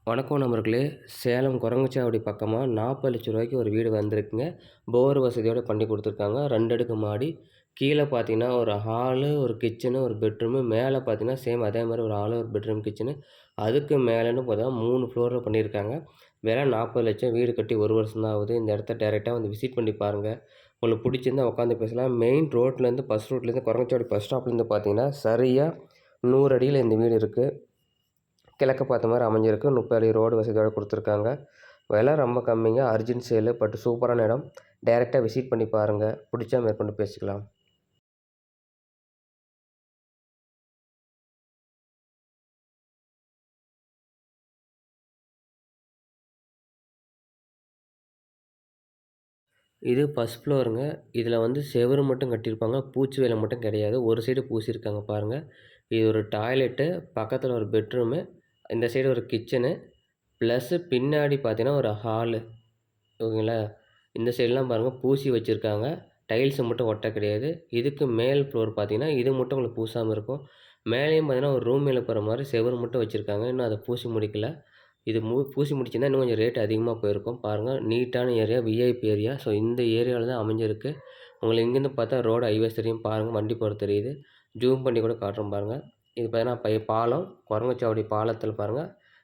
வணக்கம் நண்பர்களே! சேலம் குரங்குச்சாவடி பக்கமா ரூ. 40,00,000 ஒரு வீடு வந்திருக்குங்க. போர் வசதியோட பண்ணி குடுத்துருக்காங்க. 2 அடுக்கு மாடி. கீழ பார்த்தீங்கன்னா, ஒரு ஹாலு, ஒரு கிச்சனு, ஒரு பெட்ரூமு. மேல பார்த்தீங்கன்னா, சேம் அதே மாரி ஒரு ஹாலு, ஒரு பெட்ரூம், கிச்சனு. அதுக்கு மேலன்னு பார்த்தா 3 ஃப்ளோர்ல பண்ணியிருக்காங்க. விலை 40,00,000 வீடு கட்டி 1 வருஷம் தான் ஆகுது. இந்த இடத்த டைரக்ட்டா வந்து விசிட் பண்ணி பாருங்க. உங்களுக்கு புடிச்சிருந்தா உட்காந்து பேசலாம். மெயின் ரோட்லேருந்து பஸ் ரூட்லேருந்து குரங்குச்சாவடி பஸ் ஸ்டாப்லேருந்து பார்த்தீங்கன்னா, சரியா 100 அடியில இந்த வீடு இருக்கு. கிழக்க பார்த்த மாரி அமைஞ்சிருக்கு. 30 அடி ரோடு வசதியோட குடுத்துருக்காங்க. விலை ரொம்ப கம்மிங்க. அர்ஜென்ட் சேலு. பட் சூப்பரான இடம். டைரக்ட்டா விசிட் பண்ணி பாருங்க. புடிச்சா மேற்கொண்டு பேசிக்கலாம். இது ஃபர்ஸ்ட் ஃப்ளோருங்க. இதில வந்து செவுரு மட்டும் கட்டியிருப்பாங்க. பூச்சு வேலை மட்டும் கிடையாது. ஒரு சைடு பூசியிருக்காங்க பாருங்க. இது ஒரு டாய்லெட்டு, பக்கத்தில ஒரு பெட்ரூமு, இந்த சைடு ஒரு கிச்சனு, ப்ளஸ் பின்னாடி பார்த்தீங்கன்னா, ஒரு ஹாலு. ஓகேங்களா? இந்த சைட்லாம் பாருங்க பூசி வச்சிருக்காங்க. டைல்ஸ் மட்டும் ஒட்ட கிடையாது. இதுக்கு மேல் ஃப்ளோர் பார்த்தீங்கன்னா, இது மட்டும் உங்களுக்கு பூசாம இருக்கும். மேலேயும் பார்த்தீங்கன்னா, ஒரு ரூம் எழுப்புற மாரி செவுரு மட்டும் வச்சிருக்காங்க. இன்னும் அத பூசி முடிக்கல. இது பூசி முடிச்சிருந்தா இன்னும் கொஞ்சம் ரேட் அதிகமா போயிருக்கும். பாருங்க நீட்டான ஏரியா, விஐபி ஏரியா. ஸோ இந்த ஏரியால தான் அமைஞ்சிருக்கு. உங்களுக்கு இங்கேருந்து பார்த்தா ரோடு ஹைவேஸ் தெரியும். பாருங்க வண்டி போறது தெரியுது. ஜூம் பண்ணி கூட காட்டுறேன் பாருங்க. இது பார்த்தீங்கன்னா பாலம். குரங்குச்சாவடி பாலத்தில பாருங்க.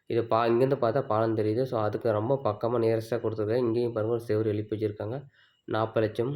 இது இங்கேருந்து பார்த்தா பாலம் தெரியுது. ஸோ அதுக்கு ரொம்ப பக்கமா நியரஸ்ட்டா குடுத்துருக்காங்க. இங்கேயும் பாருங்க ஒரு செவுரு எழுப்பி வச்சிருக்காங்க. 40,00,000